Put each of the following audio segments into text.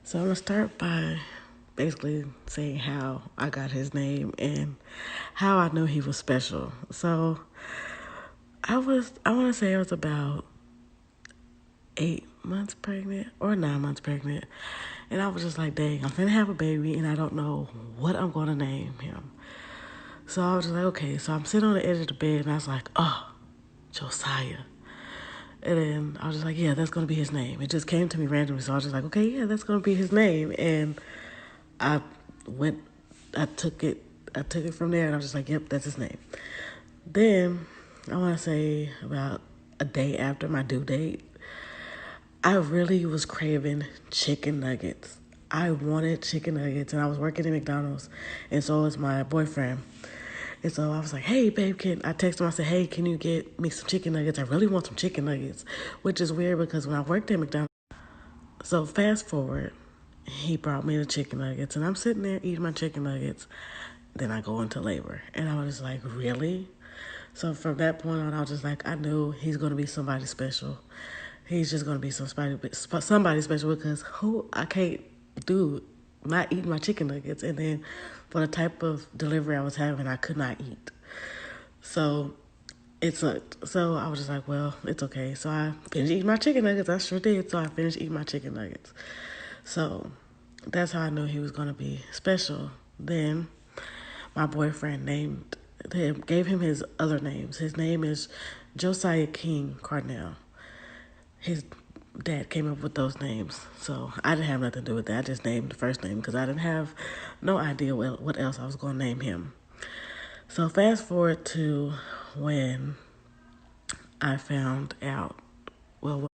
So I'm gonna start by basically saying how I got his name and how I knew he was special. So I want to say I was about 8 months pregnant or 9 months pregnant. And I was just like, dang, I'm finna have a baby and I don't know what I'm gonna name him. So I was just like, okay. So I'm sitting on the edge of the bed and I was like, oh, Josiah. And then I was just like, yeah, that's gonna be his name. It just came to me randomly. So I was just like, okay, yeah, that's gonna be his name. And I went, I took it from there and I was just like, yep, that's his name. Then I want to say about a day after my due date, I really was craving chicken nuggets. I wanted chicken nuggets and I was working at McDonald's and so was my boyfriend. And so I was like, hey, babe, I texted him, I said, hey, can you get me some chicken nuggets? I really want some chicken nuggets, which is weird because when I worked at McDonald's, so fast forward, he brought me the chicken nuggets and I'm sitting there eating my chicken nuggets. Then I go into labor and I was just like, really? So from that point on, I was just like, I knew he's going to be somebody special. He's just going to be somebody special because I can't do not eating my chicken nuggets. And then for the type of delivery I was having, I could not eat. So it sucked. So I was just like, well, it's okay. So I finished eating my chicken nuggets. I sure did. So I finished eating my chicken nuggets. So that's how I knew he was going to be special. Then my boyfriend gave him his other names. His name is JOSIAHKING Cornell. His dad came up with those names. So I didn't have nothing to do with that. I just named the first name because I didn't have no idea what else I was going to name him. So fast forward to when I found out, well,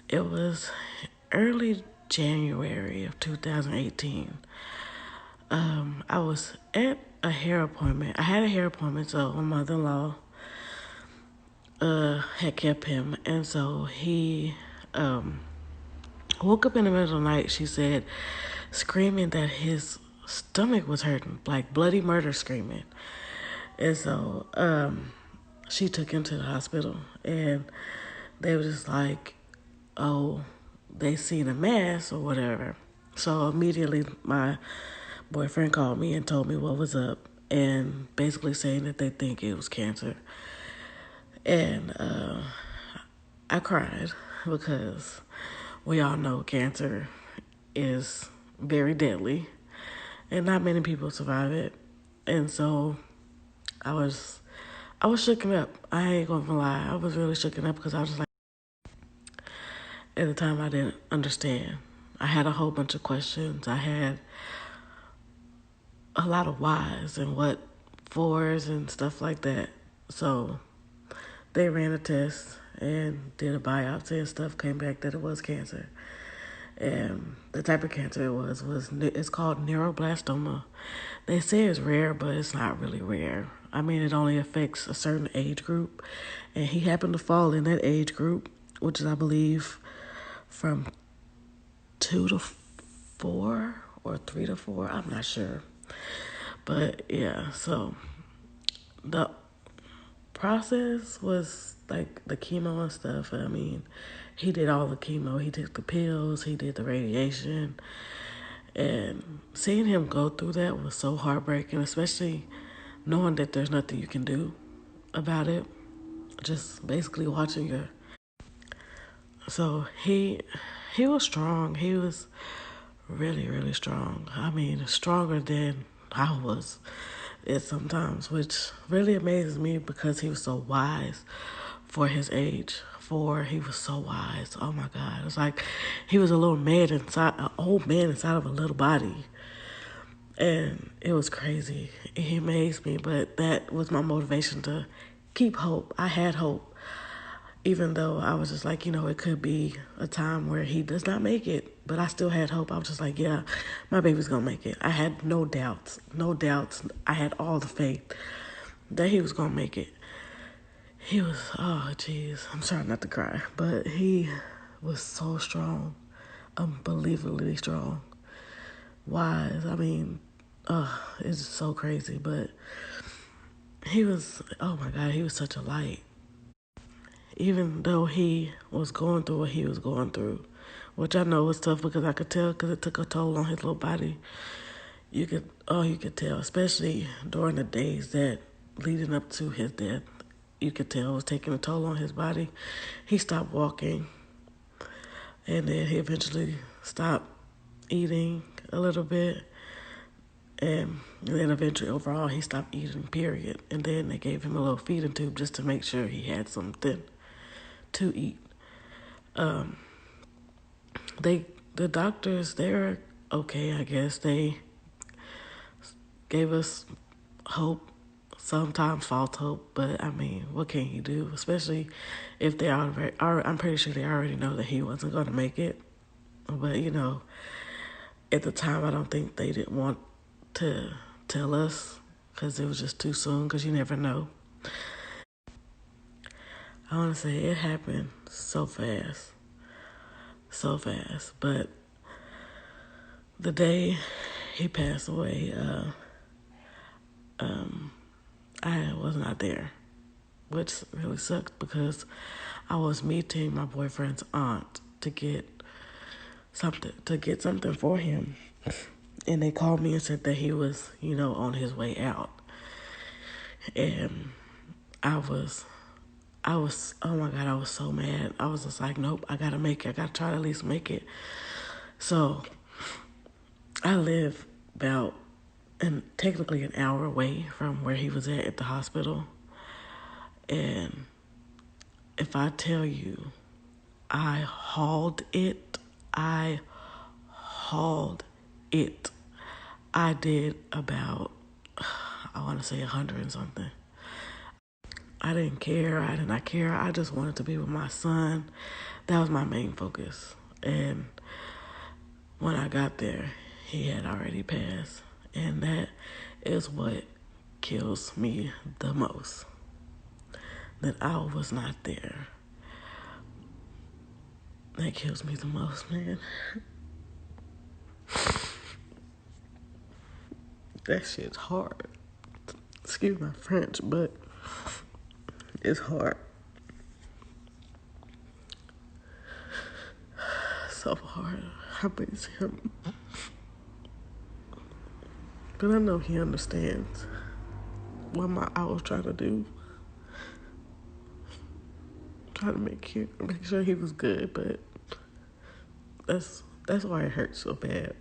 it was early January of 2018. I was at a hair appointment. I had a hair appointment, so my mother-in-law had kept him, and so he woke up in the middle of the night, she said, screaming that his stomach was hurting, like bloody murder screaming. And so she took him to the hospital, and they were just like, oh, they seen a mass or whatever. So immediately my boyfriend called me and told me what was up and basically saying that they think it was cancer. And I cried because we all know cancer is very deadly and not many people survive it. And so I was shooken up. I ain't gonna lie. I was really shooken up because I was just like, at the time I didn't understand. I had a whole bunch of questions. I had a lot of whys and what fors and stuff like that. So they ran a test and did a biopsy and stuff, came back that it was cancer. And the type of cancer it was it's called neuroblastoma. They say it's rare, but it's not really rare. I mean, it only affects a certain age group, and he happened to fall in that age group, which is, I believe, from 2 to 4 or 3 to 4. I'm not sure. But yeah, so the process was like the chemo and stuff. I mean, he did all the chemo. He took the pills. He did the radiation. And seeing him go through that was so heartbreaking, especially knowing that there's nothing you can do about it. Just basically watching your... So he was strong. He was really, really strong. I mean, stronger than I was at sometimes, which really amazes me because he was so wise for his age. He was so wise. Oh my God. It's like he was a little man inside, an old man inside of a little body. And it was crazy. He amazed me, but that was my motivation to keep hope. I had hope. Even though I was just like, it could be a time where he does not make it. But I still had hope. I was just like, yeah, my baby's going to make it. I had no doubts. No doubts. I had all the faith that he was going to make it. He was, oh, jeez. I'm trying not to cry. But he was so strong. Unbelievably strong. Wise. I mean, it's so crazy. But he was, oh my God, he was such a light. Even though he was going through what he was going through, which I know was tough because I could tell because it took a toll on his little body. You could tell, especially during the days that leading up to his death. You could tell it was taking a toll on his body. He stopped walking, and then he eventually stopped eating a little bit, and then eventually overall he stopped eating, period. And then they gave him a little feeding tube just to make sure he had something to eat. The doctors, they're okay, I guess. They gave us hope, sometimes false hope, but I mean, what can you do? Especially if they already, I'm pretty sure they already know that he wasn't going to make it. But, you know, at the time, I don't think they didn't want to tell us because it was just too soon, because you never know. I want to say it happened so fast. So fast. But the day he passed away, I was not there, which really sucked because I was meeting my boyfriend's aunt to get something for him, and they called me and said that he was, on his way out, and I was, oh my God, I was so mad. I was just like, nope, I gotta make it. I gotta try to at least make it. So I live about technically an hour away from where he was at the hospital. And if I tell you, I hauled it. I hauled it. I did about, I want to say 100 and something. I didn't care. I did not care. I just wanted to be with my son. That was my main focus. And when I got there, he had already passed. And that is what kills me the most. That I was not there. That kills me the most, man. That shit's hard. Excuse my French, but it's hard. So hard. I miss him. But I know he understands what I was trying to do. Trying to make sure he was good, but that's why it hurts so bad.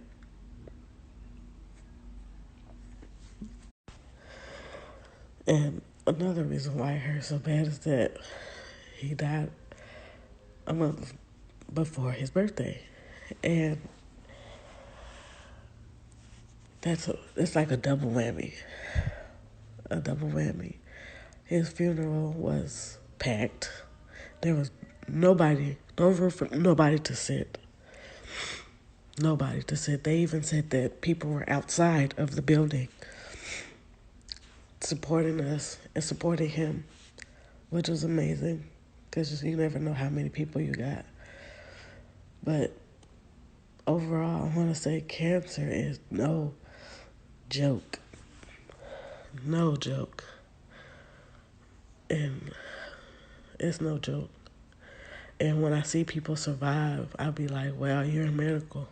And another reason why it hurts so bad is that he died a month before his birthday. And it's like a double whammy. A double whammy. His funeral was packed. There was no room for nobody to sit. Nobody to sit. They even said that people were outside of the building supporting us and supporting him, which was amazing because you never know how many people you got. But overall, I want to say cancer is no joke. No joke. And it's no joke. And when I see people survive, I'll be like, wow, you're a miracle.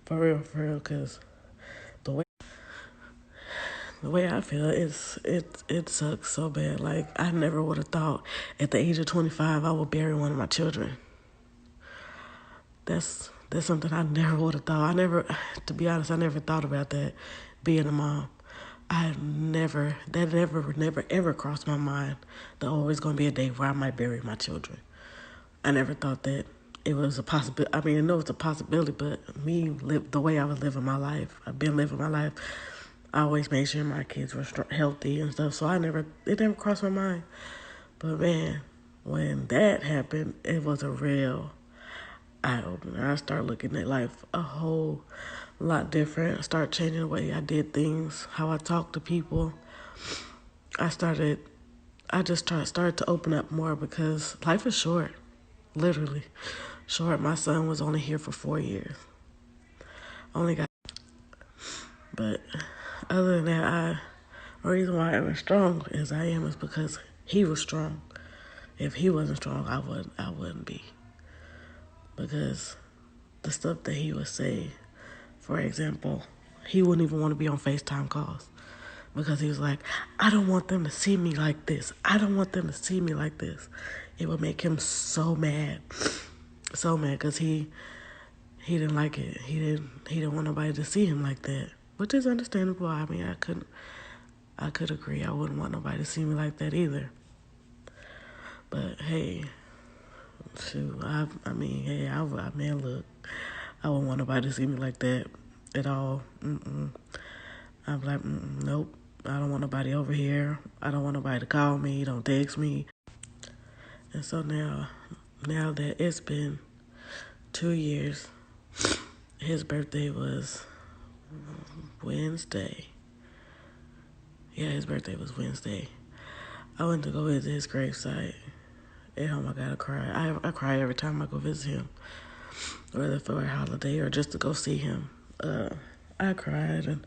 For real, because the way I feel, it sucks so bad. Like, I never would have thought at the age of 25 I would bury one of my children. That's something I never would have thought. To be honest, I never thought about that, being a mom. That never ever crossed my mind that always going to be a day where I might bury my children. I never thought that it was a possibility. I mean, I know it's a possibility, but the way I was living my life, I've been living my life, I always made sure my kids were healthy and stuff, so it never crossed my mind. But man, when that happened, it was a real eye-opener. I started looking at life a whole lot different. I started changing the way I did things, how I talked to people. I started to open up more because life is short, literally short. My son was only here for 4 years. But other than that, the reason why I am as strong as I am is because he was strong. If he wasn't strong, I wouldn't be. Because the stuff that he would say. For example, he wouldn't even want to be on FaceTime calls because he was like, I don't want them to see me like this. I don't want them to see me like this. It would make him so mad. So mad because he didn't like it. He didn't want nobody to see him like that. Which is understandable. I mean, I could agree. I wouldn't want nobody to see me like that either. But hey, shoot, I mean, hey, man, look, I wouldn't want nobody to see me like that at all. I'm like, nope, I don't want nobody over here. I don't want nobody to call me, don't text me. And so now that it's been 2 years, his birthday was Wednesday. Yeah, his birthday was Wednesday. I went to go visit his gravesite. And oh my God, I cry. I cry every time I go visit him, whether for a holiday or just to go see him. I cried and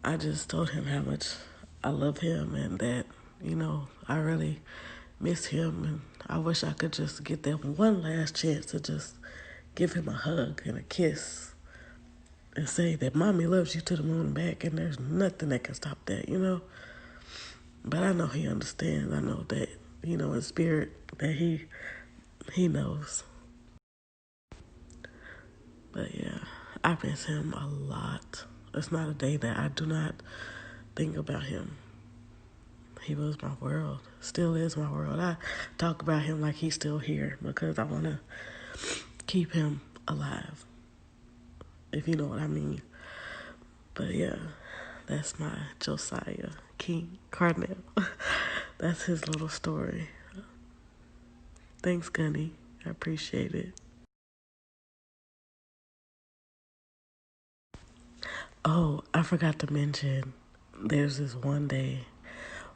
I just told him how much I love him and that, I really miss him. And I wish I could just get that one last chance to just give him a hug and a kiss and say that mommy loves you to the moon and back and there's nothing that can stop that, But I know he understands. I know that, in spirit that he knows. But yeah, I miss him a lot. It's not a day that I do not think about him. He was my world. Still is my world. I talk about him like he's still here because I want to keep him alive, if you know what I mean. But yeah, that's my Josiah King Cardinal. That's his little story. Thanks, Gunny. I appreciate it. Oh, I forgot to mention, there's this one day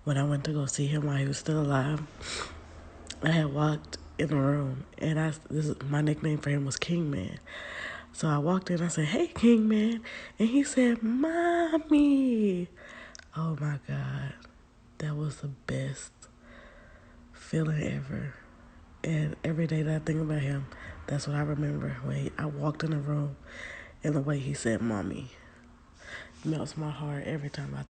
when I went to go see him while he was still alive. I had walked in the room, and my nickname for him was King Man. So I walked in, I said, hey, King Man. And he said, Mommy. Oh, my God. That was the best feeling ever. And every day that I think about him, that's what I remember. When I walked in the room and the way he said, Mommy. Melts my heart every time I